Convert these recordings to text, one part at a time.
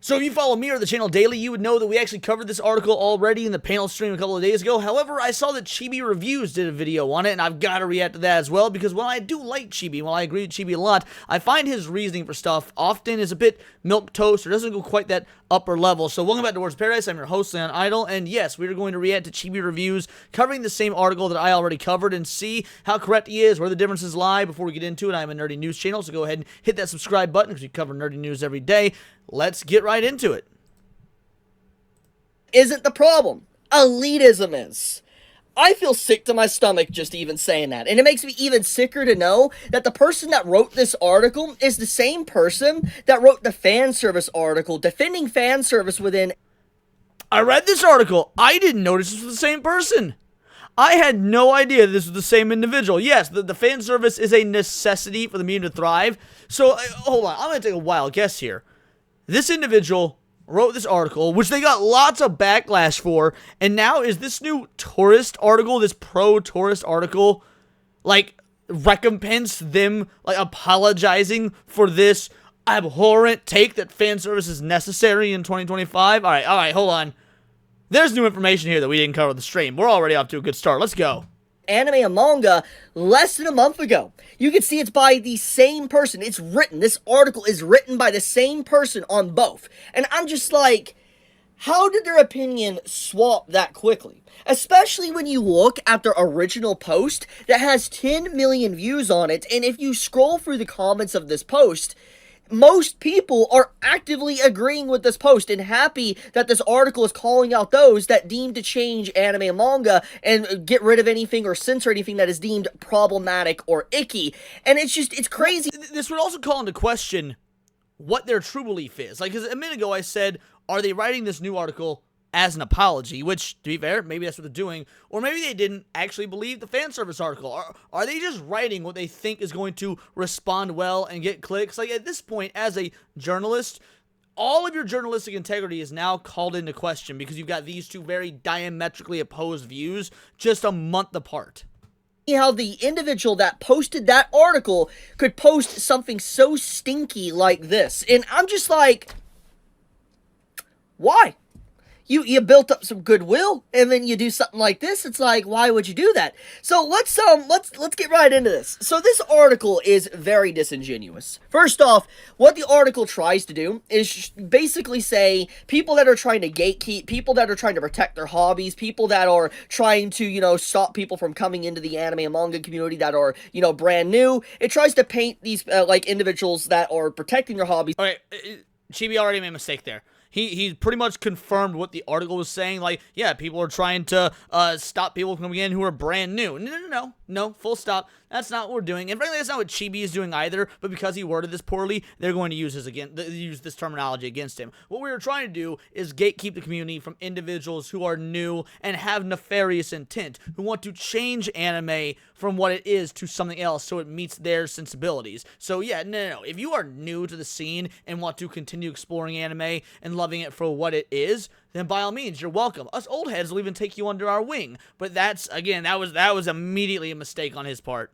So if you follow me or the channel daily, you would know that we actually covered this article already in the panel stream a couple of days ago. However, I saw that Chibi Reviews did a video on it, and I've got to react to that as well, because while I do like Chibi, while I agree with Chibi a lot, I find his reasoning for stuff often is a bit milquetoast or doesn't go quite that upper level. So welcome back to Words of Paradise. I'm your host, Leon Idol, and yes, we're going to react to Chibi Reviews, covering the same article that I already covered, and see how correct he is, where the differences lie. Before we get into it, I'm a nerdy news channel, so go ahead and hit that subscribe button, because we cover nerdy news every day. Let's get right into it. Isn't the problem. Elitism is. I feel sick to my stomach just even saying that. And it makes me even sicker to know that the person that wrote this article is the same person that wrote the fan service article defending fan service within... I read this article. I didn't notice this was the same person. I had no idea this was the same individual. Yes, the fan service is a necessity for the medium to thrive. So, hold on. I'm going to take a wild guess here. This individual wrote this article, which they got lots of backlash for, and now is this new tourist article, this pro-tourist article, like, recompense them, like, apologizing for this abhorrent take that fan service is necessary in 2025? Alright, hold on. There's new information here that we didn't cover in the stream. We're already off to a good start. Let's go. Anime and manga less than a month ago. You can see it's by the same person. It's written. This article is written by the same person on both. And I'm just like, how did their opinion swap that quickly? Especially when you look at their original post that has 10 million views on it. And if you scroll through the comments of this post, most people are actively agreeing with this post and happy that this article is calling out those that deem to change anime and manga and get rid of anything or censor anything that is deemed problematic or icky. And it's crazy. This would also call into question what their true belief is. Like, 'cause a minute ago I said, are they writing this new article as an apology? Which, to be fair, maybe that's what they're doing. Or maybe they didn't actually believe the fan service article. Are they just writing what they think is going to respond well and get clicks? Like, at this point, as a journalist, all of your journalistic integrity is now called into question because you've got these two very diametrically opposed views just a month apart. How the individual that posted that article could post something so stinky like this. And I'm just like, why? You built up some goodwill, and then you do something like this. It's like, why would you do that? So let's get right into this. So this article is very disingenuous. First off, what the article tries to do is basically say people that are trying to gatekeep, people that are trying to protect their hobbies, people that are trying to, you know, stop people from coming into the anime and manga community that are, you know, brand new. It tries to paint these like individuals that are protecting their hobbies. Okay, Chibi already made a mistake there. He pretty much confirmed what the article was saying. Like, yeah, people are trying to stop people from coming in who are brand new. No, full stop. That's not what we're doing. And frankly, that's not what Chibi is doing either. But because he worded this poorly, they're going to use this terminology against him. What we were trying to do is gatekeep the community from individuals who are new and have nefarious intent, who want to change anime from what it is to something else so it meets their sensibilities. So yeah, no. If you are new to the scene and want to continue exploring anime and loving it for what it is, then by all means, you're welcome. Us old heads will even take you under our wing. But that's, again, that was immediately a mistake on his part.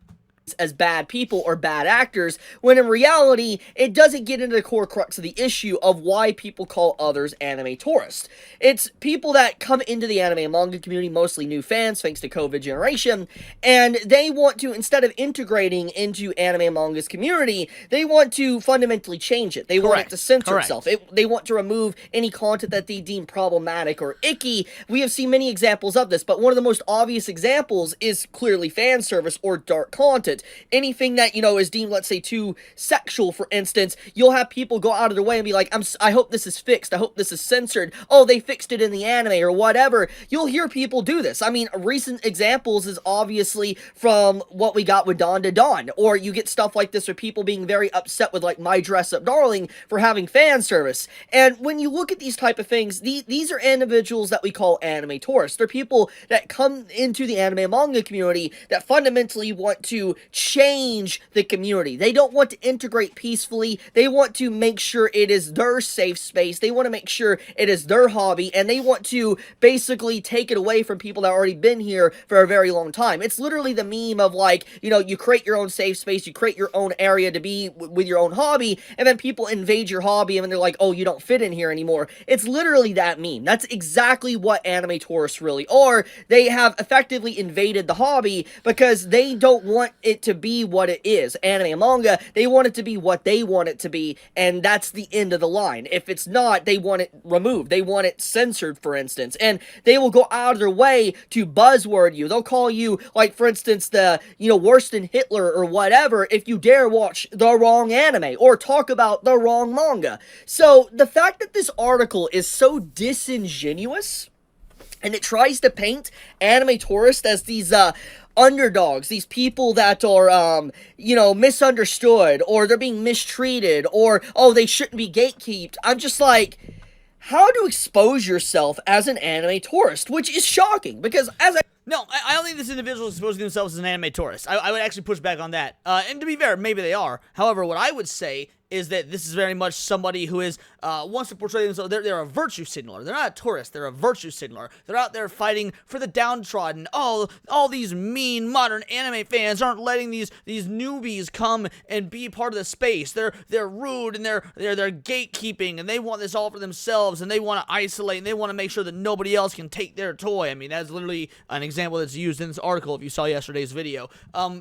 As bad people or bad actors, when in reality, it doesn't get into the core crux of the issue of why people call others anime tourists. It's people that come into the anime and manga community, mostly new fans, thanks to COVID generation, and they want to, instead of integrating into anime and manga's community, they want to fundamentally change it. They want it to censor itself. They want to remove any content that they deem problematic or icky. We have seen many examples of this, but one of the most obvious examples is clearly fan service or dark content. Anything that, you know, is deemed, let's say, too sexual, for instance, you'll have people go out of their way and be like, I hope this is fixed, I hope this is censored, oh, they fixed it in the anime, or whatever. You'll hear people do this. I mean, recent examples is obviously from what we got with Dawn to Dawn, or you get stuff like this, or people being very upset with, like, My Dress Up Darling for having fan service. And when you look at these type of things, these are individuals that we call anime tourists. They're people that come into the anime and manga community that fundamentally want to change the community. They don't want to integrate peacefully. They want to make sure it is their safe space. They want to make sure it is their hobby, and they want to basically take it away from people that have already been here for a very long time. It's literally the meme of, like, you know, you create your own safe space, you create your own area to be with your own hobby, and then people invade your hobby, and they're like, oh, you don't fit in here anymore. It's literally that meme. That's exactly what anime tourists really are. They have effectively invaded the hobby because they don't want it to be what it is. Anime and manga, they want it to be what they want it to be, and that's the end of the line. If it's not, they want it removed. They want it censored, for instance, and they will go out of their way to buzzword you. They'll call you, like, for instance, the, you know, worse than Hitler or whatever if you dare watch the wrong anime or talk about the wrong manga. So the fact that this article is so disingenuous, and it tries to paint anime tourists as these underdogs, these people that are, you know, misunderstood, or they're being mistreated, or, oh, they shouldn't be gatekeeped. I'm just like, how to expose yourself as an anime tourist, which is shocking, because as No, I don't think this individual is exposing themselves as an anime tourist. I would actually push back on that. And to be fair, maybe they are. However, what I would say is that this is very much somebody who is, wants to portray themselves, they're a virtue signaler. They're not a tourist, they're a virtue signaler. They're out there fighting for the downtrodden. Oh, all these mean modern anime fans aren't letting these newbies come and be part of the space. They're rude, and they're gatekeeping, and they want this all for themselves, and they want to isolate, and they want to make sure that nobody else can take their toy. I mean, that's literally an example that's used in this article if you saw yesterday's video.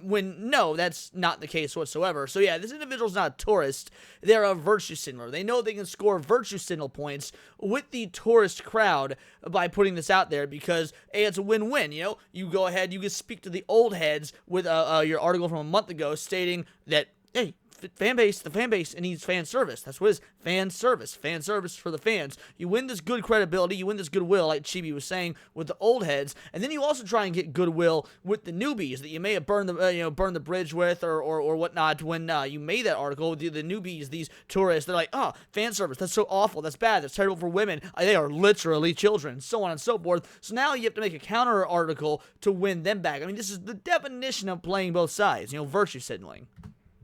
When no, that's not the case whatsoever. So yeah, this individual's not a tourist. They're a virtue signaler. They know they can score virtue signal points with the tourist crowd by putting this out there because, hey, it's a win-win, you know? You go ahead, you can speak to the old heads with your article from a month ago stating that, hey, the fan base, it needs fan service. That's what it is, fan service for the fans. You win this good credibility, you win this goodwill, like Chibi was saying, with the old heads, and then you also try and get goodwill with the newbies that you may have burned the bridge with or whatnot when you made that article. The newbies, these tourists, they're like, oh, fan service, that's so awful, that's bad, that's terrible for women. They are literally children, so on and so forth. So now you have to make a counter article to win them back. I mean, this is the definition of playing both sides, you know, virtue signaling.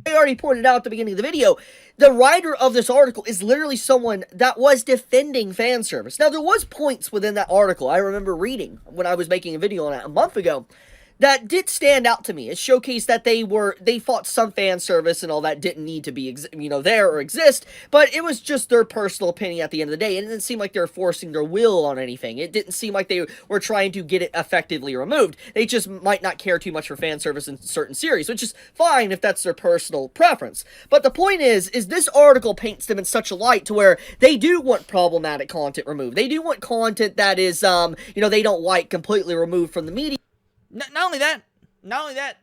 I already pointed out at the beginning of the video, the writer of this article is literally someone that was defending fan service. Now, there was points within that article I remember reading when I was making a video on it a month ago that did stand out to me. It showcased that they fought some fan service and all that didn't need to be, there or exist, but it was just their personal opinion at the end of the day. It didn't seem like they were forcing their will on anything. It didn't seem like they were trying to get it effectively removed. They just might not care too much for fan service in certain series, which is fine if that's their personal preference. But the point is this article paints them in such a light to where they do want problematic content removed. They do want content that is, they don't like completely removed from the media. Not only that,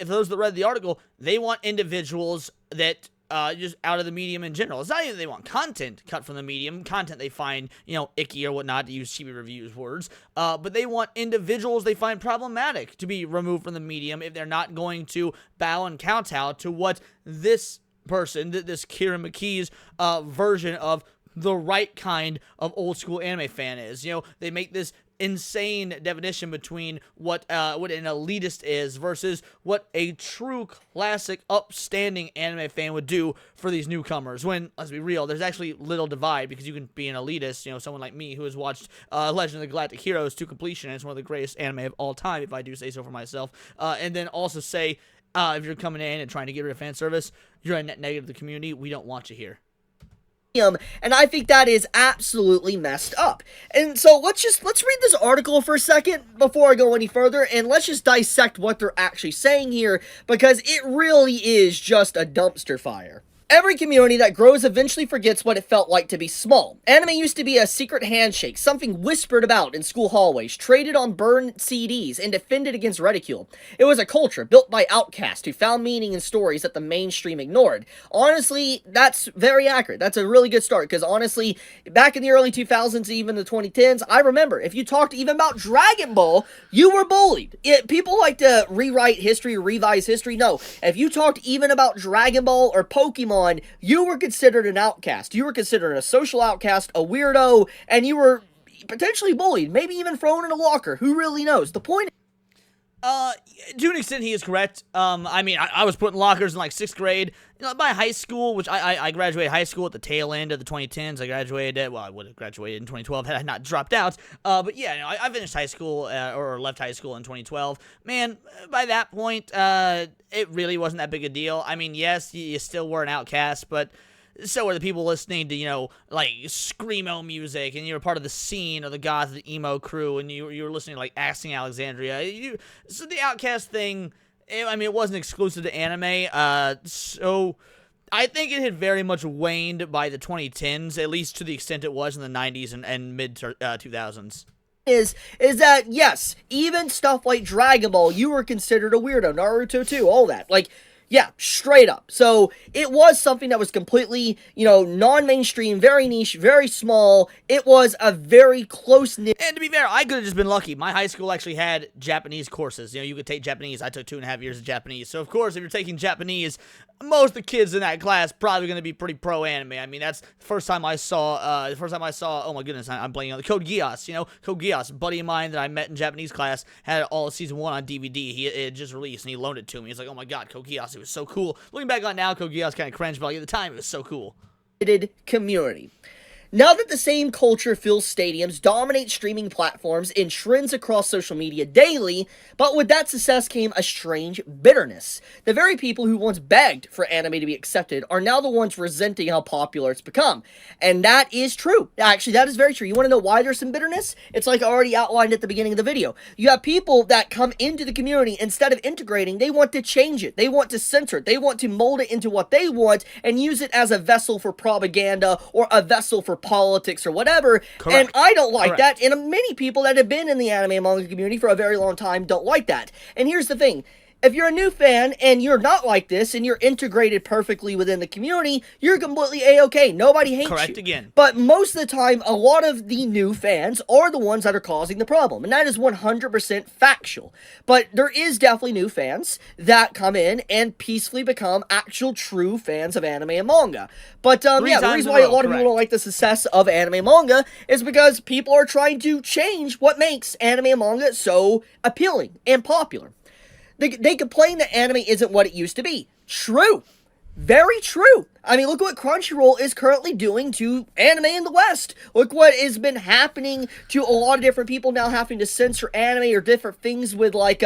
if those that read the article, they want individuals that just out of the medium in general. It's not even that they want content cut from the medium, content they find, icky or whatnot, to use Chibi Reviews words, but they want individuals they find problematic to be removed from the medium if they're not going to bow and kowtow to what this person, this Kieran McKee's version of the right kind of old school anime fan is. They make this insane definition between what an elitist is versus what a true classic upstanding anime fan would do for these newcomers, when, let's be real, there's actually little divide, because you can be an elitist, someone like me who has watched Legend of the Galactic Heroes to completion, and it's one of the greatest anime of all time, if I do say so for myself, and then also say, if you're coming in and trying to get rid of fan service, you're a net negative to the community, we don't want you here. And I think that is absolutely messed up. And so let's read this article for a second before I go any further, and let's just dissect what they're actually saying here, because it really is just a dumpster fire. Every community that grows eventually forgets what it felt like to be small. Anime used to be a secret handshake, something whispered about in school hallways, traded on burned CDs, and defended against ridicule. It was a culture built by outcasts who found meaning in stories that the mainstream ignored. Honestly, that's very accurate. That's a really good start, because honestly, back in the early 2000s, even the 2010s, I remember, if you talked even about Dragon Ball, you were bullied. People like to rewrite history, revise history. No, if you talked even about Dragon Ball or Pokemon, you were considered an outcast. You were considered a social outcast, a weirdo, and you were potentially bullied, maybe even thrown in a locker. Who really knows? The point Uh, to an extent, he is correct. I mean, I was put in lockers in like 6th grade. You know, by high school, which I graduated high school at the tail end of the 2010s. I graduated, well, I would have graduated in 2012 had I not dropped out. But yeah, you know, I finished high school, or left high school in 2012. Man, by that point, it really wasn't that big a deal. I mean, yes, you still were an outcast, but so are the people listening to, you know, like, screamo music, and you're part of the scene of the goth, the emo crew, and you were listening to, like, Axing Alexandria. So the outcast thing, I mean, it wasn't exclusive to anime, so I think it had very much waned by the 2010s, at least to the extent it was in the 90s and mid-2000s. Is that, yes, even stuff like Dragon Ball, you were considered a weirdo, Naruto too, all that, like, yeah, straight up. So it was something that was completely, you know, non-mainstream, very niche, very small. It was a very close-knit. And to be fair, I could have just been lucky. My high school actually had Japanese courses. You know, you could take Japanese. I took 2.5 years of Japanese. So, of course, if you're taking Japanese, most of the kids in that class probably going to be pretty pro-anime. I mean, that's the first time I saw, oh my goodness, I'm blanking on the Code Geass, you know, Code Geass, a buddy of mine that I met in Japanese class, had all of season 1 on DVD. It had just released, and he loaned it to me. He's like, oh my god, Code Geass, it was so cool. Looking back on it now, Code Geass kind of cringe, but like, at the time, it was so cool. Community. Now that the same culture fills stadiums, dominates streaming platforms, and trends across social media daily, but with that success came a strange bitterness. The very people who once begged for anime to be accepted are now the ones resenting how popular it's become. And that is true. Actually, that is very true. You want to know why there's some bitterness? It's like I already outlined at the beginning of the video. You have people that come into the community, instead of integrating, they want to change it. They want to censor it. They want to mold it into what they want and use it as a vessel for propaganda or a vessel for politics or whatever. Correct. And I don't like Correct. that, and many people that have been in the anime and manga community for a very long time don't like that. And here's the thing. If you're a new fan and you're not like this and you're integrated perfectly within the community, you're completely a-okay. Nobody hates you. Correct again. But most of the time, a lot of the new fans are the ones that are causing the problem. And that is 100% factual. But there is definitely new fans that come in and peacefully become actual true fans of anime and manga. But yeah, the reason why a lot of people don't like the success of anime and manga is because people are trying to change what makes anime and manga so appealing and popular. They complain that anime isn't what it used to be. True. Very true. I mean, look what Crunchyroll is currently doing to anime in the West. Look what has been happening to a lot of different people now having to censor anime or different things with, like,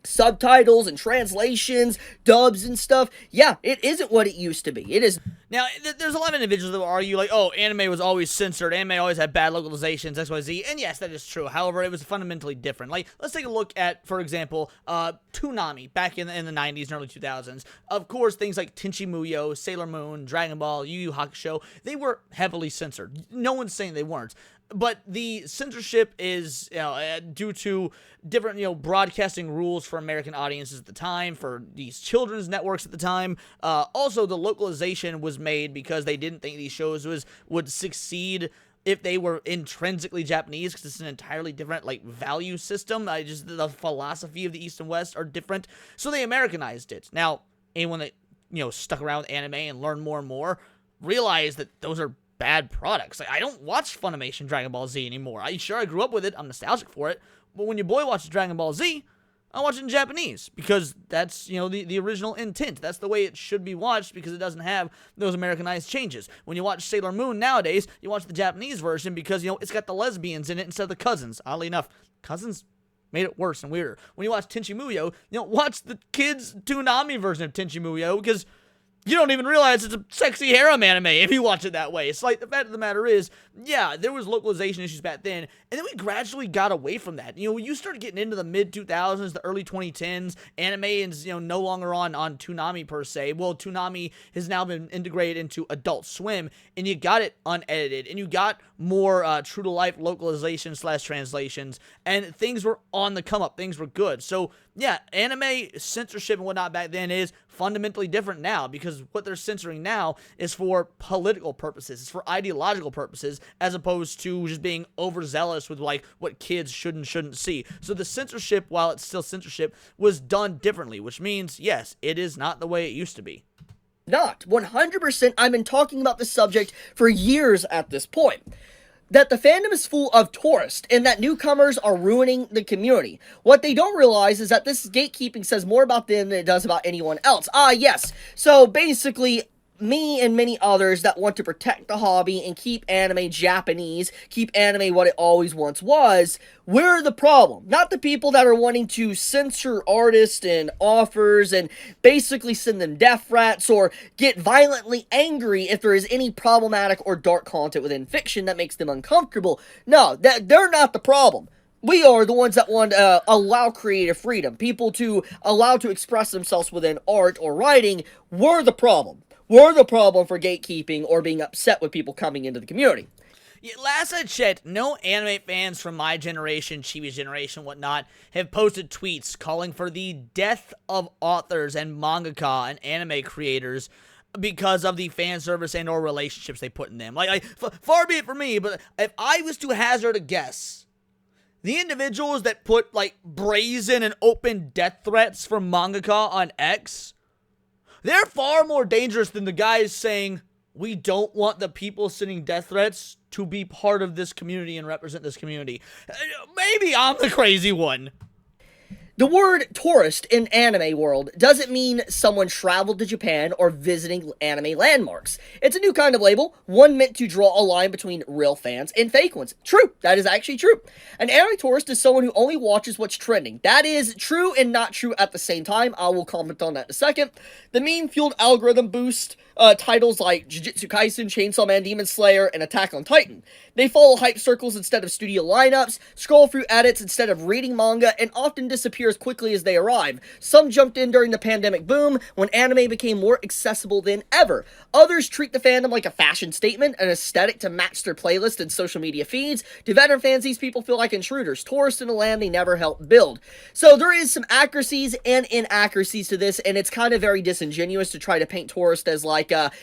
subtitles and translations, dubs and stuff. Yeah, it isn't what it used to be. It is. Now, there's a lot of individuals that will argue, like, oh, anime was always censored, anime always had bad localizations, XYZ, and yes, that is true. However, it was fundamentally different. Like, let's take a look at, for example, Toonami, back in the 90s and early 2000s. Of course, things like Tenchi Muyo, Sailor Moon, Dragon Ball, Yu Yu Hakusho, they were heavily censored. No one's saying they weren't. But the censorship is, you know, due to different, you know, broadcasting rules for American audiences at the time, for these children's networks at the time. Also, the localization was made because they didn't think these shows would succeed if they were intrinsically Japanese, because it's an entirely different, like, value system. Just the philosophy of the East and West are different. So they Americanized it. Now, anyone that, you know, stuck around with anime and learned more and more realized that those are bad products. Like, I don't watch Funimation Dragon Ball Z anymore. I grew up with it. I'm nostalgic for it. But when your boy watches Dragon Ball Z, I watch it in Japanese because that's, you know, the original intent. That's the way it should be watched because it doesn't have those Americanized changes. When you watch Sailor Moon nowadays, you watch the Japanese version because, you know, it's got the lesbians in it instead of the cousins. Oddly enough, cousins made it worse and weirder. When you watch Tenchi Muyo, you know, watch the kids' Toonami version of Tenchi Muyo because you don't even realize it's a sexy harem anime if you watch it that way. It's like, the fact of the matter is, yeah, there was localization issues back then, and then we gradually got away from that. You know, when you started getting into the mid-2000s, the early 2010s, anime is, you know, no longer on Toonami per se. Well, Toonami has now been integrated into Adult Swim, and you got it unedited, and you got more true-to-life localization/translations, and things were on the come-up. Things were good. So, yeah, anime censorship and whatnot back then is fundamentally different now, because what they're censoring now is for political purposes. It's for ideological purposes, as opposed to just being overzealous with, like, what kids should and shouldn't see. So the censorship, while it's still censorship, was done differently, which means, yes, it is not the way it used to be. Not 100%. I've been talking about this subject for years at this point. that the fandom is full of tourists and that newcomers are ruining the community. What they don't realize is that this gatekeeping says more about them than it does about anyone else. Yes. So basically, me and many others that want to protect the hobby and keep anime Japanese, keep anime what it always once was, we're the problem. Not the people that are wanting to censor artists and authors and basically send them death threats or get violently angry if there is any problematic or dark content within fiction that makes them uncomfortable. No, they're not the problem. We are the ones that want to allow creative freedom, people to allow to express themselves within art or writing. We're the problem. We're the problem for gatekeeping or being upset with people coming into the community. Yeah, last I checked, no anime fans from my generation, Chibi's generation, whatnot, have posted tweets calling for the death of authors and mangaka and anime creators because of the fan service and or relationships they put in them. Far be it from me, but if I was to hazard a guess, the individuals that put, brazen and open death threats from mangaka on X, they're far more dangerous than the guys saying, we don't want the people sending death threats to be part of this community and represent this community. Maybe I'm the crazy one. The word tourist in anime world doesn't mean someone traveled to Japan or visiting anime landmarks. It's a new kind of label, one meant to draw a line between real fans and fake ones. True, that is actually true. An anime tourist is someone who only watches what's trending. That is true and not true at the same time. I will comment on that in a second. The meme-fueled algorithm boost titles like Jujutsu Kaisen, Chainsaw Man, Demon Slayer, and Attack on Titan. They follow hype circles instead of studio lineups, scroll through edits instead of reading manga, and often disappear as quickly as they arrive. Some jumped in during the pandemic boom, when anime became more accessible than ever. Others treat the fandom like a fashion statement, an aesthetic to match their playlist and social media feeds. To veteran fans, these people feel like intruders, tourists in a land they never helped build. So there is some accuracies and inaccuracies to this, and it's kind of very disingenuous to try to paint tourists as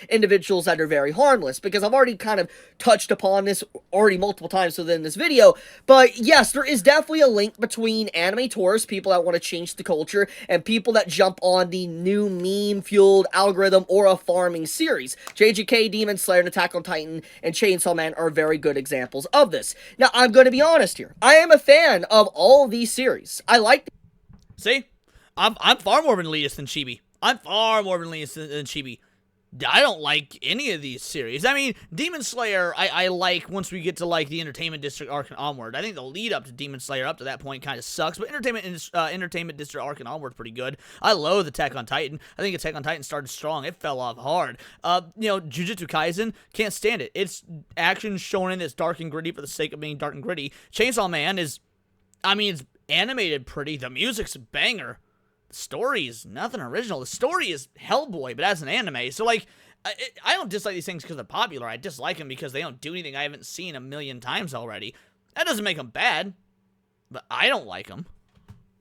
individuals that are very harmless, because I've already kind of touched upon this already multiple times within this video. But yes, there is definitely a link between anime tourists, people that want to change the culture, and people that jump on the new meme-fueled algorithm or a farming series. JJK, Demon Slayer, and Attack on Titan, and Chainsaw Man are very good examples of this. Now, I'm going to be honest here. I am a fan of all of these series. I like... See? I'm far more of an elitist than Chibi. I'm far more of an elitist than Chibi. I don't like any of these series. I mean, Demon Slayer, I like once we get to, the Entertainment District arc and onward. I think the lead up to Demon Slayer up to that point kind of sucks, but Entertainment District arc and onward pretty good. I loathe Attack on Titan. I think Attack on Titan started strong. It fell off hard. Jujutsu Kaisen, can't stand it. It's action shonen that's dark and gritty for the sake of being dark and gritty. Chainsaw Man is, it's animated pretty. The music's a banger. The story is nothing original. The story is Hellboy, but as an anime. So, I don't dislike these things because they're popular. I dislike them because they don't do anything I haven't seen a million times already. That doesn't make them bad, but I don't like them.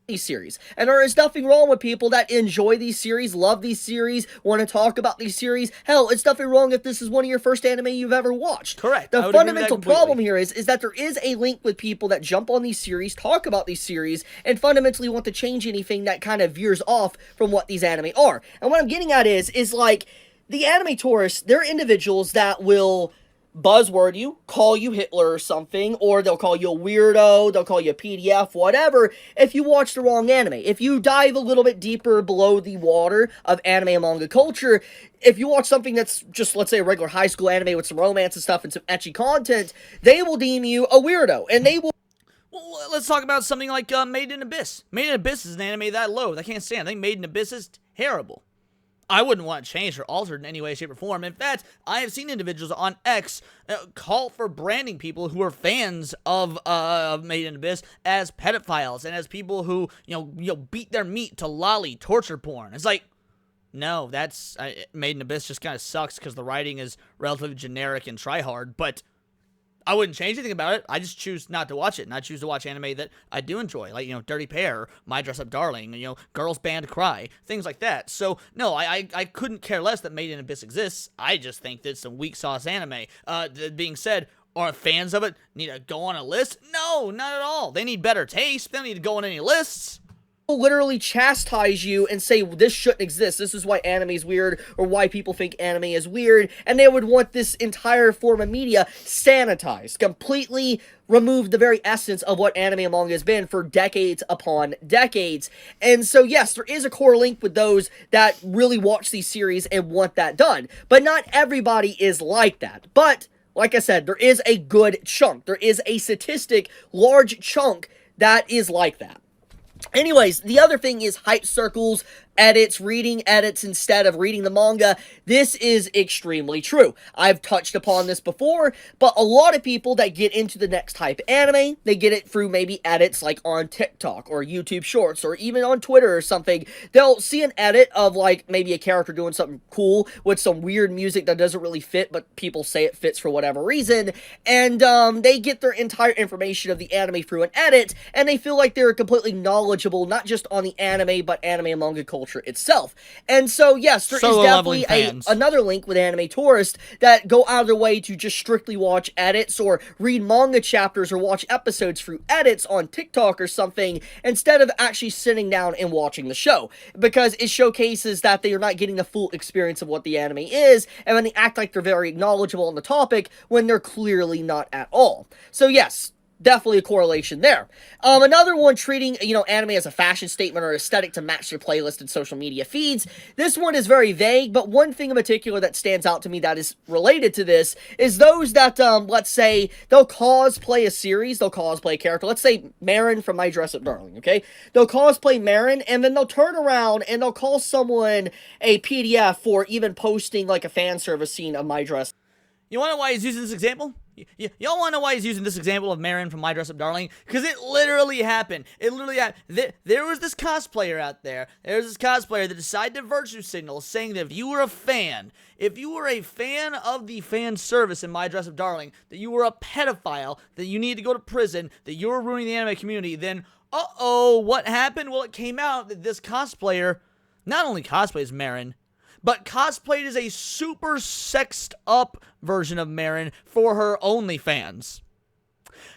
These series, and there is nothing wrong with people that enjoy these series, love these series, want to talk about these series. Hell, it's nothing wrong if this is one of your first anime you've ever watched. Correct. The fundamental problem here is that there is a link with people that jump on these series, talk about these series, and fundamentally want to change anything that kind of veers off from what these anime are. And what I'm getting at is the anime tourists, they're individuals that will buzzword you, call you Hitler or something, or they'll call you a weirdo, they'll call you a PDF, whatever, if you watch the wrong anime. If you dive a little bit deeper below the water of anime and manga culture, if you watch something that's just, let's say, a regular high school anime with some romance and stuff and some ecchi content, they will deem you a weirdo, and they will... Well, let's talk about something like Made in Abyss. Made in Abyss is an anime that I loathe. I can't stand it. I think Made in Abyss is terrible. I wouldn't want it changed or altered in any way, shape, or form. In fact, I have seen individuals on X call for branding people who are fans of Made in Abyss as pedophiles and as people who, beat their meat to lolly torture porn. It's like, no, that's Made in Abyss just kind of sucks because the writing is relatively generic and try-hard, but I wouldn't change anything about it. I just choose not to watch it, and I choose to watch anime that I do enjoy, like, Dirty Pair, My Dress Up Darling, Girls Band Cry, things like that. So, no, I couldn't care less that Made in Abyss exists. I just think that it's some weak sauce anime. That being said, are fans of it need to go on a list? No, not at all. They need better taste. They don't need to go on any lists. literally chastise you and say this shouldn't exist, this is why anime is weird, or why people think anime is weird, and they would want this entire form of media sanitized, completely remove the very essence of what anime and manga has been for decades upon decades. And so yes, there is a core link with those that really watch these series and want that done, but not everybody is like that. But like I said, there is a good chunk, there is a statistic large chunk that is like that. Anyways, the other thing is hype circles, edits, reading edits instead of reading the manga. This is extremely true. I've touched upon this before, but a lot of people that get into the next hype anime, they get it through maybe edits like on TikTok or YouTube Shorts or even on Twitter or something. They'll see an edit of like maybe a character doing something cool with some weird music that doesn't really fit, but people say it fits for whatever reason, and they get their entire information of the anime through an edit, and they feel like they're completely knowledgeable, not just on the anime, but anime and manga culture itself. And so yes, there is definitely another link with anime tourists that go out of their way to just strictly watch edits or read manga chapters or watch episodes through edits on TikTok or something instead of actually sitting down and watching the show, because it showcases that they are not getting the full experience of what the anime is, and then they act like they're very knowledgeable on the topic when they're clearly not at all. So yes, definitely a correlation there. Another one, treating, anime as a fashion statement or aesthetic to match their playlist and social media feeds. This one is very vague, but one thing in particular that stands out to me that is related to this is those that, let's say, they'll cosplay a series, they'll cosplay a character. Let's say Marin from My Dress Up Darling, okay? They'll cosplay Marin, and then they'll turn around and they'll call someone a PDF for even posting, like, a fan service scene of My Dress. You wanna know why he's using this example? Y'all want to know why he's using this example of Marin from My Dress Up Darling? Because it literally happened. It literally happened. There was this cosplayer out there. There's this cosplayer that decided to virtue signal, saying that if you were a fan of the fan service in My Dress Up Darling, that you were a pedophile, that you need to go to prison, that you were ruining the anime community, then, what happened? Well, it came out that this cosplayer not only cosplays Marin, but cosplayed as a super sexed up version of Marin for her OnlyFans.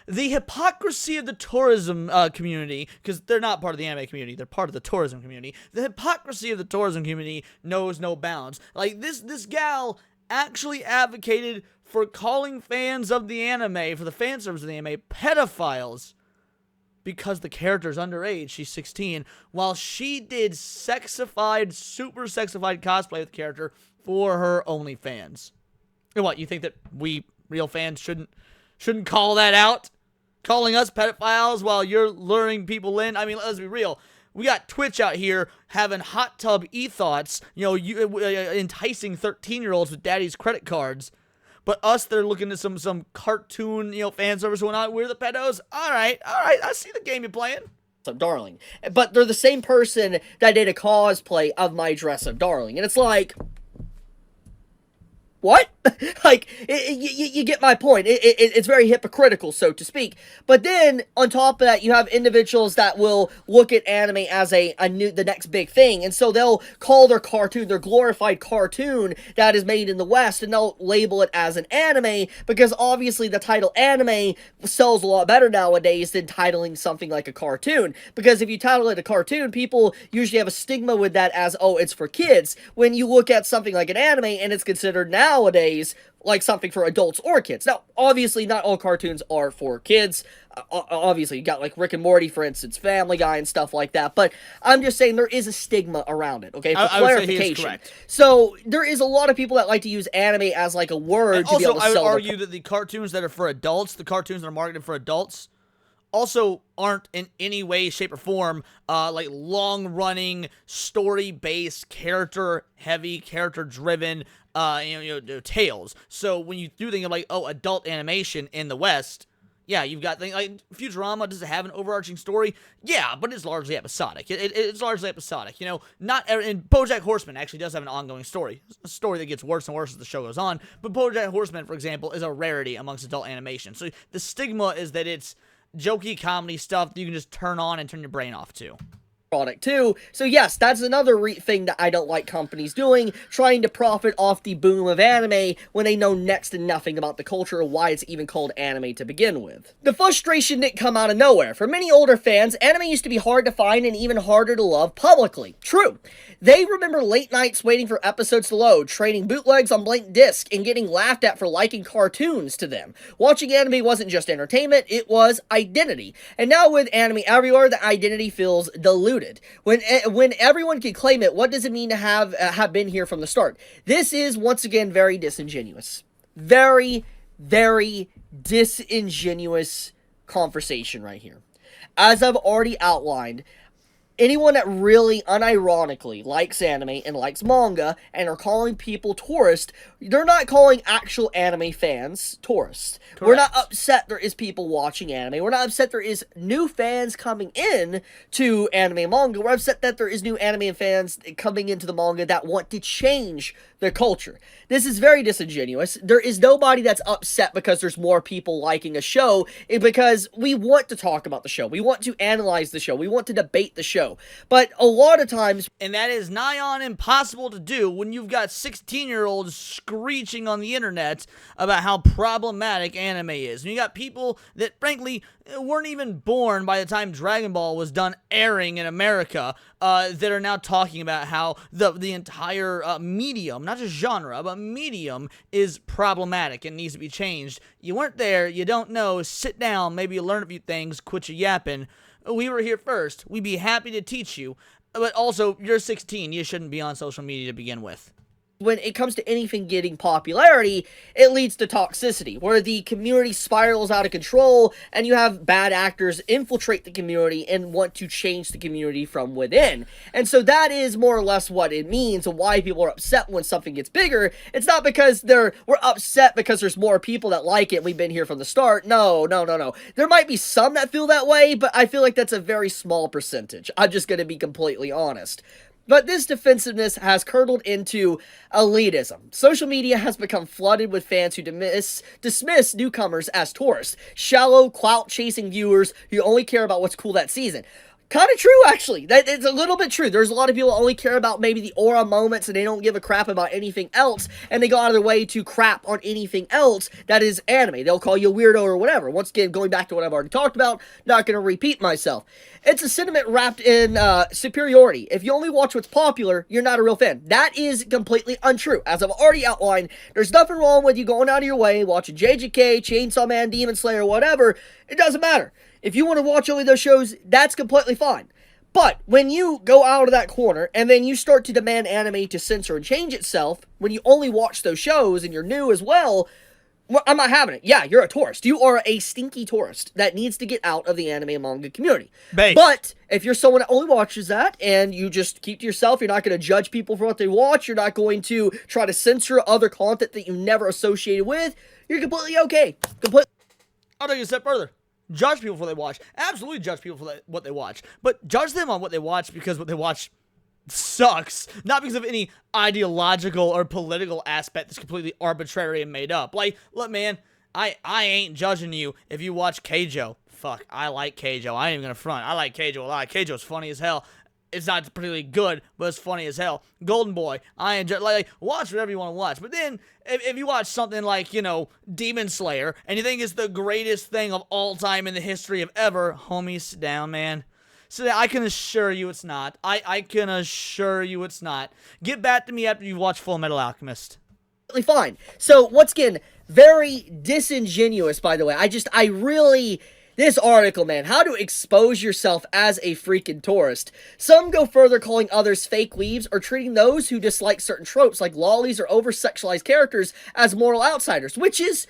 The hypocrisy of the tourism community, because they're not part of the anime community, they're part of the tourism community. The hypocrisy of the tourism community knows no bounds. Like, this gal actually advocated for calling fans of the anime, for the fan service of the anime, pedophiles, because the character's underage, she's 16, while she did sexified, super sexified cosplay with the character for her OnlyFans. And what, you think that we real fans shouldn't call that out? Calling us pedophiles while you're luring people in? I mean, let's be real. We got Twitch out here having hot tub e-thoughts, enticing 13-year-olds with daddy's credit cards. But us, they're looking at some cartoon, fan service going on. We're the pedos. All right. I see the game you're playing. Darling. But they're the same person that did a cosplay of My Dress Up Darling. And it's like, what? Like, you get my point. It's very hypocritical, so to speak. But then, on top of that, you have individuals that will look at anime as the next big thing. And so they'll call their cartoon, their glorified cartoon that is made in the West, and they'll label it as an anime, because obviously the title anime sells a lot better nowadays than titling something like a cartoon. Because if you title it a cartoon, people usually have a stigma with that as, oh, it's for kids. When you look at something like an anime, and it's considered nowadays like something for adults or kids. Now, obviously, not all cartoons are for kids. Obviously, you got like Rick and Morty, for instance, Family Guy, and stuff like that. But I'm just saying there is a stigma around it, okay? For clarification. Would say he is correct. So, there is a lot of people that like to use anime as like a word and to be able to sell. Also, I would argue that the cartoons that are for adults, the cartoons that are marketed for adults, also aren't in any way, shape, or form like long-running, story-based, character-heavy, character-driven tales. So when you do think of like, adult animation in the West, yeah, you've got things like Futurama. Does it have an overarching story? Yeah, but it's largely episodic. It's largely episodic. And BoJack Horseman actually does have an ongoing story. A story that gets worse and worse as the show goes on. But BoJack Horseman, for example, is a rarity amongst adult animation. So the stigma is that it's jokey comedy stuff that you can just turn on and turn your brain off to. product too. So yes, that's another thing that I don't like companies doing, trying to profit off the boom of anime when they know next to nothing about the culture or why it's even called anime to begin with. The frustration didn't come out of nowhere. For many older fans, anime used to be hard to find and even harder to love publicly. True. They remember late nights waiting for episodes to load, trading bootlegs on blank disc, and getting laughed at for liking cartoons to them. Watching anime wasn't just entertainment, it was identity. And now with anime everywhere, the identity feels diluted. When everyone can claim it, what does it mean to have been here from the start? This is, once again, very disingenuous. Very, very disingenuous conversation right here. As I've already outlined, anyone that really unironically likes anime and likes manga and are calling people tourists, they're not calling actual anime fans tourists. Correct. We're not upset there is people watching anime. We're not upset there is new fans coming in to anime and manga. We're upset that there is new anime fans coming into the manga that want to change their culture. This is very disingenuous. There is nobody that's upset because there's more people liking a show, because we want to talk about the show. We want to analyze the show. We want to debate the show. But a lot of times, and that is nigh on impossible to do when you've got 16-year-olds screeching on the internet about how problematic anime is. And you got people that frankly weren't even born by the time Dragon Ball was done airing in America, that are now talking about how the entire medium, not just genre, but medium, is problematic and needs to be changed. You weren't there, you don't know, sit down, maybe you learn a few things, quit your yapping. We were here first. We'd be happy to teach you. But also, you're 16. You shouldn't be on social media to begin with. When it comes to anything getting popularity, it leads to toxicity, where the community spirals out of control, and you have bad actors infiltrate the community and want to change the community from within. And so that is more or less what it means, and why people are upset when something gets bigger. It's not because we're upset because there's more people that like it, we've been here from the start. No. There might be some that feel that way, but I feel like that's a very small percentage. I'm just going to be completely honest. But this defensiveness has curdled into elitism. Social media has become flooded with fans who dismiss newcomers as tourists, shallow, clout-chasing viewers who only care about what's cool that season. Kind of true, actually. It's a little bit true. There's a lot of people that only care about maybe the aura moments, and they don't give a crap about anything else, and they go out of their way to crap on anything else that is anime. They'll call you a weirdo or whatever. Once again, going back to what I've already talked about, not going to repeat myself. It's a sentiment wrapped in superiority. If you only watch what's popular, you're not a real fan. That is completely untrue. As I've already outlined, there's nothing wrong with you going out of your way, watching JJK, Chainsaw Man, Demon Slayer, whatever. It doesn't matter. If you want to watch only those shows, that's completely fine. But when you go out of that corner and then you start to demand anime to censor and change itself, when you only watch those shows and you're new as well, I'm not having it. Yeah, you're a tourist. You are a stinky tourist that needs to get out of the anime and manga community. Based. But if you're someone that only watches that and you just keep to yourself, you're not going to judge people for what they watch, you're not going to try to censor other content that you never associated with, you're completely okay. I'll take you a step further. Judge people for what they watch. Absolutely judge people for what they watch. But judge them on what they watch because what they watch sucks. Not because of any ideological or political aspect that's completely arbitrary and made up. Like, look, man, I ain't judging you if you watch Keijo. Fuck, I like Keijo. I ain't even gonna front. I like Keijo a lot. Keijo's funny as hell. It's not particularly good, but it's funny as hell. Golden Boy, I enjoy, like watch whatever you want to watch. But then, if you watch something like, Demon Slayer, and you think it's the greatest thing of all time in the history of ever, homie, sit down, man. So I can assure you it's not. I can assure you it's not. Get back to me after you've watched Full Metal Alchemist. Fine. So, once again, very disingenuous, by the way. This article, man, how to expose yourself as a freaking tourist. Some go further calling others fake weebs or treating those who dislike certain tropes like lollies or over-sexualized characters as moral outsiders, which is...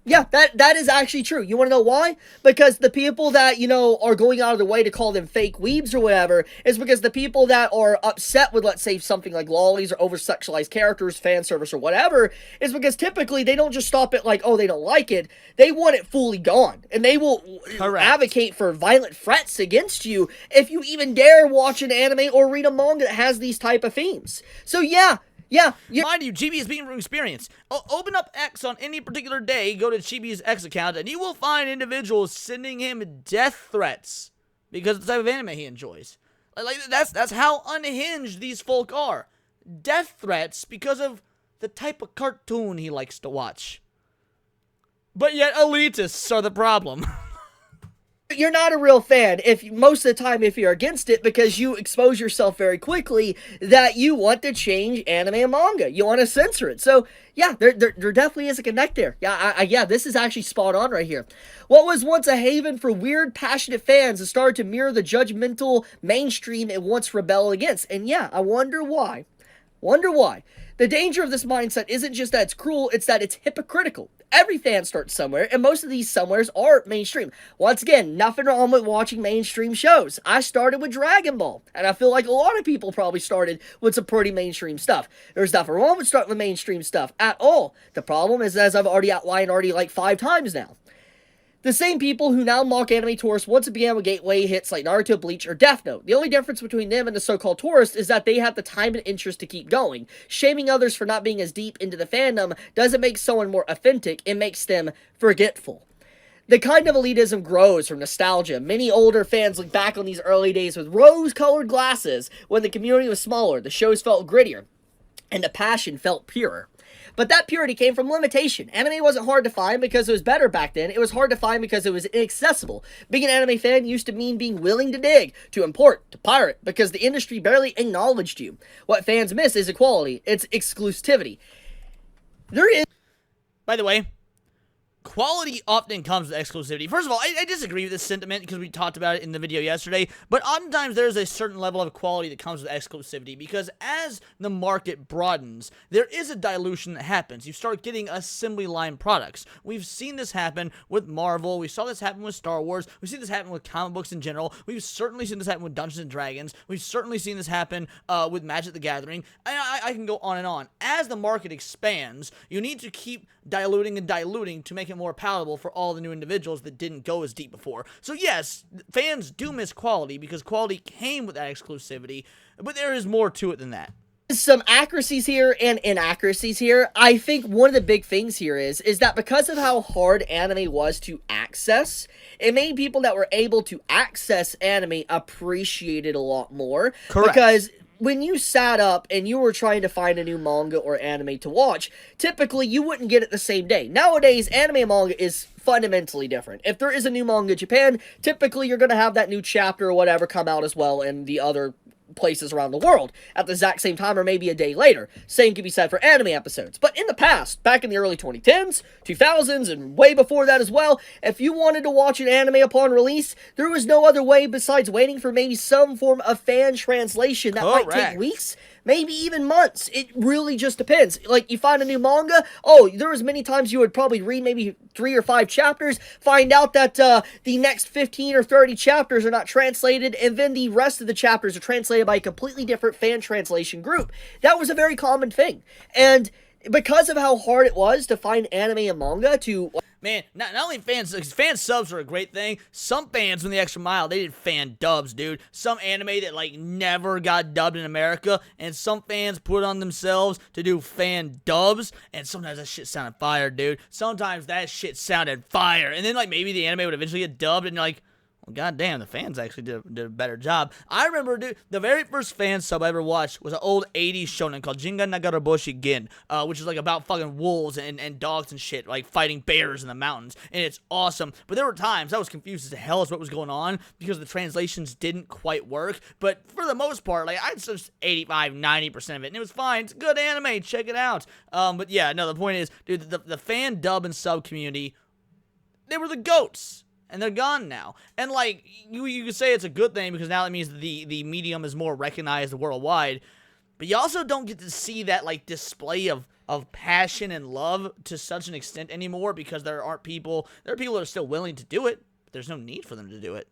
Yeah, that is actually true. You want to know why? Because the people that, are going out of their way to call them fake weebs or whatever is because the people that are upset with, let's say, something like lollies or over-sexualized characters, fan service, or whatever, is because typically they don't just stop at like, oh, they don't like it. They want it fully gone. And they will advocate for violent threats against you if you even dare watch an anime or read a manga that has these type of themes. So yeah. Mind you, Chibi is speaking from experience. Open up X on any particular day, go to Chibi's X account, and you will find individuals sending him death threats because of the type of anime he enjoys. Like that's how unhinged these folk are. Death threats because of the type of cartoon he likes to watch. But yet elitists are the problem. You're not a real fan if most of the time if you're against it, because you expose yourself very quickly that you want to change anime and manga. You want to censor it. So yeah, there definitely is a connect there. Yeah, this is actually spot on right here. What was once a haven for weird, passionate fans has started to mirror the judgmental mainstream it once rebelled against. And yeah, I wonder why. The danger of this mindset isn't just that it's cruel, it's that it's hypocritical. Every fan starts somewhere, and most of these somewheres are mainstream. Once again, nothing wrong with watching mainstream shows. I started with Dragon Ball, and I feel like a lot of people probably started with some pretty mainstream stuff. There's nothing wrong with starting with mainstream stuff at all. The problem is, as I've already outlined like 5 times now, the same people who now mock anime tourists once began with gateway hits like Naruto, Bleach, or Death Note. The only difference between them and the so-called tourists is that they have the time and interest to keep going. Shaming others for not being as deep into the fandom doesn't make someone more authentic, it makes them forgetful. The kind of elitism grows from nostalgia. Many older fans look back on these early days with rose-colored glasses when the community was smaller, the shows felt grittier, and the passion felt purer. But that purity came from limitation. Anime wasn't hard to find because it was better back then. It was hard to find because it was inaccessible. Being an anime fan used to mean being willing to dig, to import, to pirate, because the industry barely acknowledged you. What fans miss is equality. It's exclusivity. By the way, quality often comes with exclusivity. First of all, I disagree with this sentiment because we talked about it in the video yesterday, but oftentimes there's a certain level of quality that comes with exclusivity because as the market broadens, there is a dilution that happens. You start getting assembly line products. We've seen this happen with Marvel. We saw this happen with Star Wars. We've seen this happen with comic books in general. We've certainly seen this happen with Dungeons & Dragons. We've certainly seen this happen with Magic the Gathering. I can go on and on. As the market expands, you need to keep diluting and diluting to make it more palatable for all the new individuals that didn't go as deep before. So yes, fans do miss quality because quality came with that exclusivity, but there is more to it than that. Some accuracies here and inaccuracies here. I think one of the big things here is that because of how hard anime was to access, it made people that were able to access anime appreciate it a lot more. Correct. Because when you sat up and you were trying to find a new manga or anime to watch, typically you wouldn't get it the same day. Nowadays, anime and manga is fundamentally different. If there is a new manga in Japan, typically you're going to have that new chapter or whatever come out as well in the other places around the world at the exact same time or maybe a day later. Same can be said for anime episodes. But in the past, back in the early 2010s, 2000s, and way before that as well, if you wanted to watch an anime upon release, there was no other way besides waiting for maybe some form of fan translation that might take weeks, maybe even months. It really just depends. Like, you find a new manga, there was many times you would probably read maybe 3 or 5 chapters, find out that the next 15 or 30 chapters are not translated, and then the rest of the chapters are translated by a completely different fan translation group. That was a very common thing. And because of how hard it was to find anime and manga to... Man, not only fan subs are a great thing, some fans went the extra mile. They did fan dubs, dude. Some anime that, like, never got dubbed in America, and some fans put it on themselves to do fan dubs, and sometimes that shit sounded fire, dude. Sometimes that shit sounded fire, and then, like, maybe the anime would eventually get dubbed, and you're like, well, goddamn, the fans actually did a better job. I remember, dude, the very first fan sub I ever watched was an old 80s shonen called Jinga Nagaraboshi Gin, which is like about fucking wolves and dogs and shit, like fighting bears in the mountains, and it's awesome. But there were times I was confused as to hell as what was going on because the translations didn't quite work. But for the most part, like, I'd say 85-90% of it, and it was fine. It's good anime, check it out. But yeah, no, the point is, dude, the fan dub and sub community, they were the goats. And they're gone now. And, like, you could say it's a good thing because now that means the medium is more recognized worldwide. But you also don't get to see that, like, display of passion and love to such an extent anymore because there are people that are still willing to do it, but there's no need for them to do it.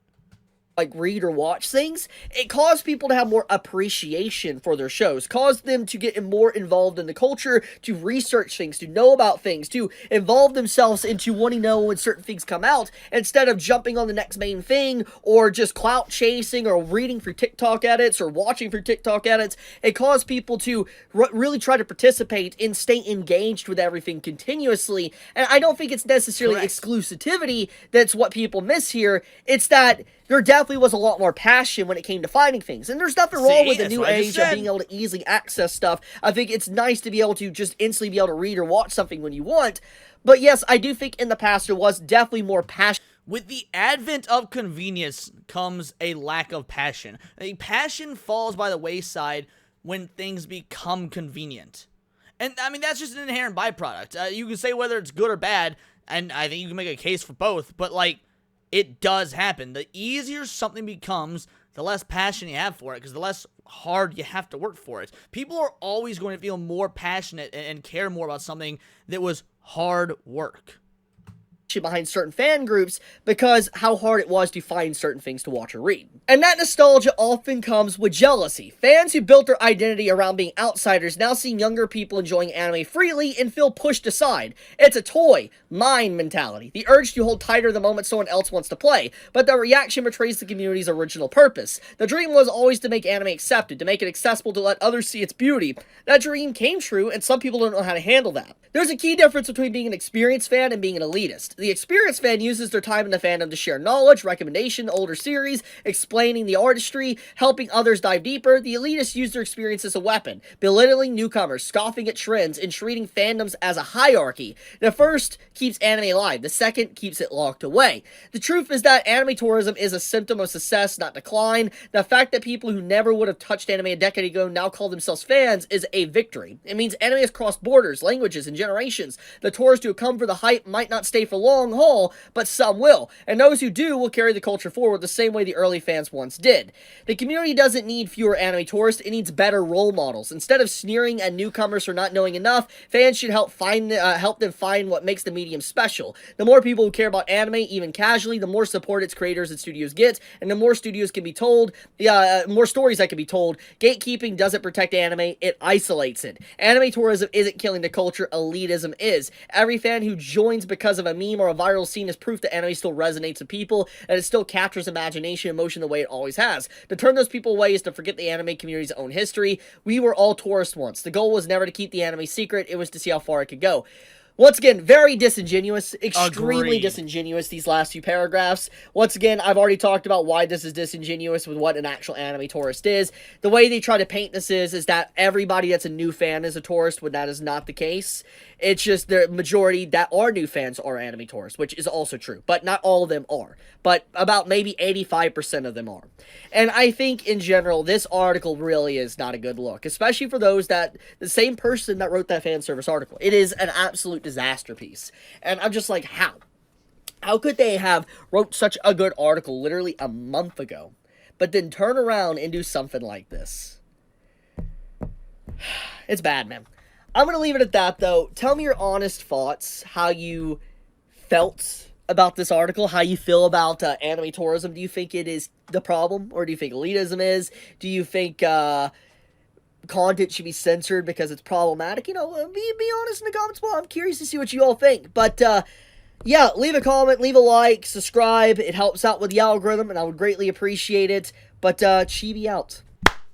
Like, read or watch things, it caused people to have more appreciation for their shows, caused them to get more involved in the culture, to research things, to know about things, to involve themselves into wanting to know when certain things come out, instead of jumping on the next main thing, or just clout chasing, or reading through TikTok edits, or watching through TikTok edits. It caused people to really try to participate and stay engaged with everything continuously, and I don't think it's necessarily exclusivity that's what people miss here. It's that there definitely was a lot more passion when it came to finding things. And there's nothing wrong with the new age of being able to easily access stuff. I think it's nice to be able to just instantly be able to read or watch something when you want. But yes, I do think in the past there was definitely more passion. With the advent of convenience comes a lack of passion. Passion falls by the wayside when things become convenient. And, I mean, that's just an inherent byproduct. You can say whether it's good or bad, and I think you can make a case for both, but, like, it does happen. The easier something becomes, the less passion you have for it, because the less hard you have to work for it. People are always going to feel more passionate and care more about something that was hard work Behind certain fan groups because how hard it was to find certain things to watch or read. And that nostalgia often comes with jealousy. Fans who built their identity around being outsiders now see younger people enjoying anime freely and feel pushed aside. It's a toy, mine mentality. The urge to hold tighter the moment someone else wants to play, but the reaction betrays the community's original purpose. The dream was always to make anime accepted, to make it accessible to let others see its beauty. That dream came true, and some people don't know how to handle that. There's a key difference between being an experienced fan and being an elitist. The experienced fan uses their time in the fandom to share knowledge, recommendation, older series, explaining the artistry, helping others dive deeper. The elitists use their experience as a weapon, belittling newcomers, scoffing at trends, and treating fandoms as a hierarchy. The first keeps anime alive, the second keeps it locked away. The truth is that anime tourism is a symptom of success, not decline. The fact that people who never would have touched anime a decade ago now call themselves fans is a victory. It means anime has crossed borders, languages, and generations. The tourists who come for the hype might not stay for long haul, but some will, and those who do will carry the culture forward the same way the early fans once did. The community doesn't need fewer anime tourists, it needs better role models. Instead of sneering at newcomers for not knowing enough, fans should help them find what makes the medium special. The more people who care about anime, even casually, the more support its creators and studios get, and the more studios can be told, more stories that can be told. Gatekeeping doesn't protect anime, it isolates it. Anime tourism isn't killing the culture, elitism is. Every fan who joins because of a meme or a viral scene is proof that anime still resonates with people, and it still captures imagination and emotion the way it always has. To turn those people away is to forget the anime community's own history. We were all tourists once. The goal was never to keep the anime secret, it was to see how far it could go. Once again, very disingenuous, extremely disingenuous, these last few paragraphs. Once again, I've already talked about why this is disingenuous with what an actual anime tourist is. The way they try to paint this is that everybody that's a new fan is a tourist, when that is not the case. It's just the majority that are new fans are anime tourists, which is also true. But not all of them are. But about maybe 85% of them are. And I think, in general, this article really is not a good look. Especially for those that, the same person that wrote that fan service article. It is an absolute disaster piece. And I'm just like, how? How could they have wrote such a good article literally a month ago, but then turn around and do something like this? It's bad, man. I'm going to leave it at that, though. Tell me your honest thoughts, how you felt about this article, how you feel about anime tourism. Do you think it is the problem, or do you think elitism is? Do you think content should be censored because it's problematic? You know, be honest in the comments below. I'm curious to see what you all think. But, yeah, leave a comment, leave a like, subscribe. It helps out with the algorithm, and I would greatly appreciate it. But, Chibi out.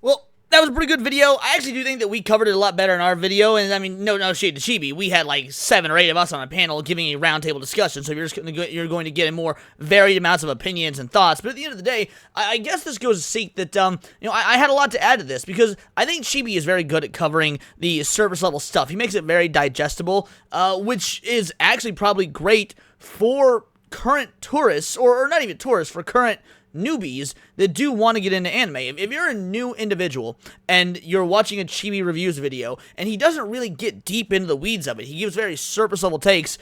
Well, that was a pretty good video. I actually do think that we covered it a lot better in our video, and I mean, no shade to Chibi. We had like 7 or 8 of us on a panel giving a roundtable discussion, so you're going to get a more varied amounts of opinions and thoughts. But at the end of the day, I guess this goes to seek that, you know, I had a lot to add to this, because I think Chibi is very good at covering the surface level stuff. He makes it very digestible, which is actually probably great for current tourists, or not even tourists, for current newbies that do want to get into anime. If you're a new individual and you're watching a Chibi Reviews video and he doesn't really get deep into the weeds of it, he gives very surface level takes,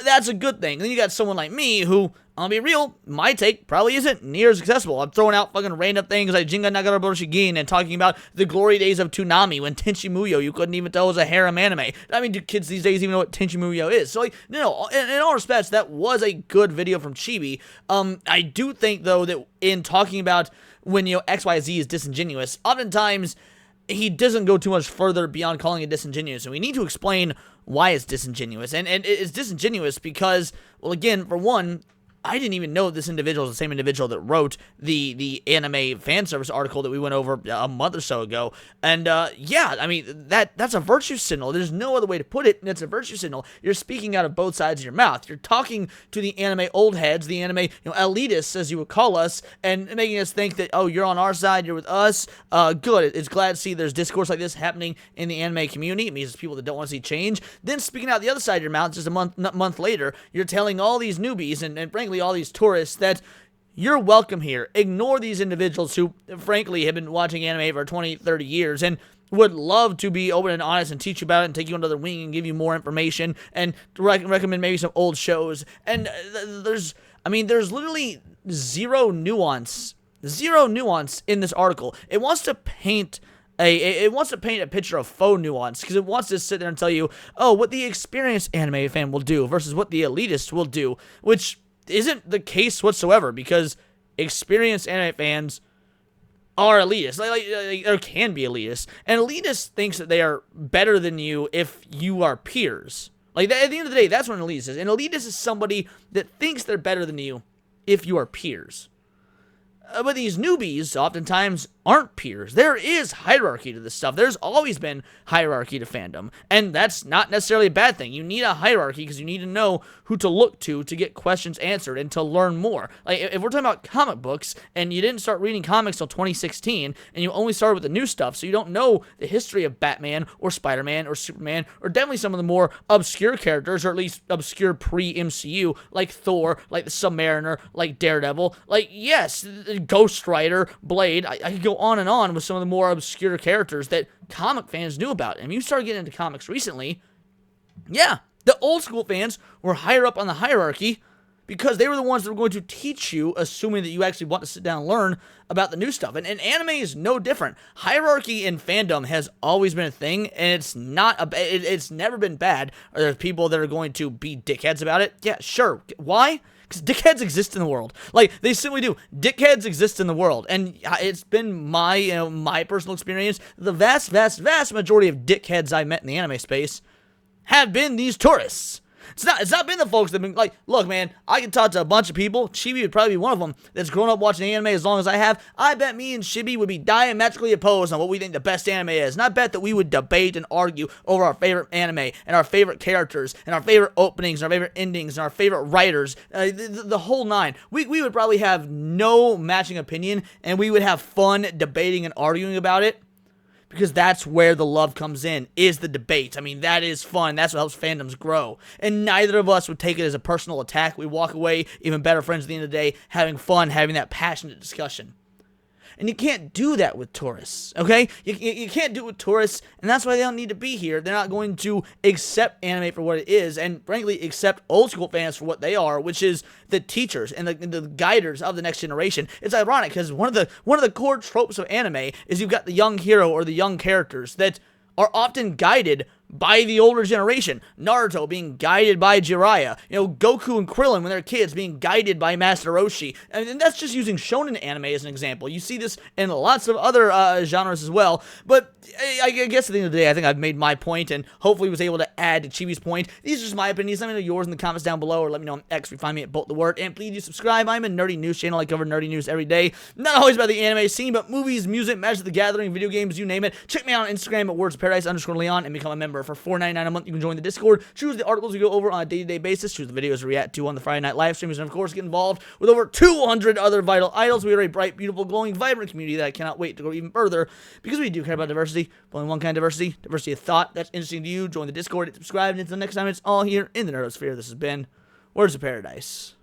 that's a good thing. Then you got someone like me who, I'll be real, my take probably isn't near as accessible. I'm throwing out fucking random things like Jinga Nagara Borushigin and talking about the glory days of Toonami when Tenchi Muyo you couldn't even tell was a harem anime. I mean, do kids these days even know what Tenchi Muyo is? So, like, no, in all respects, that was a good video from Chibi. I do think, though, that in talking about when, you know, XYZ is disingenuous, oftentimes he doesn't go too much further beyond calling it disingenuous, and we need to explain why it's disingenuous. And it's disingenuous because, well, again, for one, I didn't even know this individual is the same individual that wrote the anime fan service article that we went over a month or so ago. And yeah, I mean, that's a virtue signal. There's no other way to put it. It's a virtue signal. You're speaking out of both sides of your mouth. You're talking to the anime old heads, the anime elitists, as you would call us, and making us think that, oh, you're on our side, you're with us. Good. It's glad to see there's discourse like this happening in the anime community. It means it's people that don't want to see change. Then speaking out the other side of your mouth, just a month later, you're telling all these newbies and frankly all these tourists that you're welcome here. Ignore these individuals who frankly have been watching anime for 20, 30 years and would love to be open and honest and teach you about it and take you under their wing and give you more information and recommend maybe some old shows. And there's literally zero nuance in this article. It wants to paint a picture of faux nuance, because it wants to sit there and tell you, oh, what the experienced anime fan will do versus what the elitist will do, which isn't the case whatsoever, because experienced anime fans are elitists, or can be elitists, and elitists thinks that they are better than you if you are peers. Like, at the end of the day, that's what an elitist is. An elitist is somebody that thinks they're better than you if you are peers. But these newbies oftentimes aren't peers. There is hierarchy to this stuff. There's always been hierarchy to fandom, and that's not necessarily a bad thing. You need a hierarchy because you need to know who to look to get questions answered and to learn more. Like, if we're talking about comic books and you didn't start reading comics till 2016 and you only started with the new stuff, so you don't know the history of Batman or Spider-Man or Superman or definitely some of the more obscure characters, or at least obscure pre-MCU, like Thor, like the Submariner, like Daredevil, like, yes, Ghost Rider, Blade. I could go on and on with some of the more obscure characters that comic fans knew about. And you started getting into comics recently, yeah, the old school fans were higher up on the hierarchy because they were the ones that were going to teach you, assuming that you actually want to sit down and learn about the new stuff. And anime is no different. Hierarchy in fandom has always been a thing, and it's it's never been bad. Are there people that are going to be dickheads about it? Yeah, sure. Why? Because dickheads exist in the world. Like, they simply do. Dickheads exist in the world. And it's been my personal experience. The vast, vast, vast majority of dickheads I met in the anime space have been these tourists. It's not been the folks that have been like, look, man, I can talk to a bunch of people. Chibi would probably be one of them that's grown up watching anime as long as I have. I bet me and Chibi would be diametrically opposed on what we think the best anime is. And I bet that we would debate and argue over our favorite anime and our favorite characters and our favorite openings and our favorite endings and our favorite writers. The whole nine. We would probably have no matching opinion, and we would have fun debating and arguing about it. Because that's where the love comes in, is the debate. I mean, that is fun. That's what helps fandoms grow. And neither of us would take it as a personal attack. We walk away even better friends at the end of the day, having fun, having that passionate discussion. And you can't do that with tourists, okay? You can't do it with tourists, and that's why they don't need to be here. They're not going to accept anime for what it is, and frankly, accept old school fans for what they are, which is the teachers and the guiders of the next generation. It's ironic, because one of the core tropes of anime is you've got the young hero or the young characters that are often guided by the older generation. Naruto being guided by Jiraiya. Goku and Krillin, when they're kids, being guided by Master Roshi. And that's just using shonen anime as an example. You see this in lots of other genres as well. But I guess at the end of the day, I think I've made my point and hopefully was able to add to Chibi's point. These are just my opinions. Let me know yours in the comments down below, or let me know on X. Find me at Bolt the Word. And please do subscribe. I'm a nerdy news channel. I cover nerdy news every day. Not always about the anime scene, but movies, music, Magic the Gathering, video games, you name it. Check me out on Instagram at wordsparadise_Leon and become a member. For $4.99 a month, you can join the Discord, choose the articles we go over on a day-to-day basis, choose the videos we react to on the Friday night live streams, and of course get involved with over 200 other vital idols. We are a bright, beautiful, glowing, vibrant community that I cannot wait to go even further, because we do care about diversity, but only one kind of diversity of thought. That's interesting to you. Join the Discord, hit subscribe, and until next time, it's all here in the Nerdosphere. This has been Words of Paradise.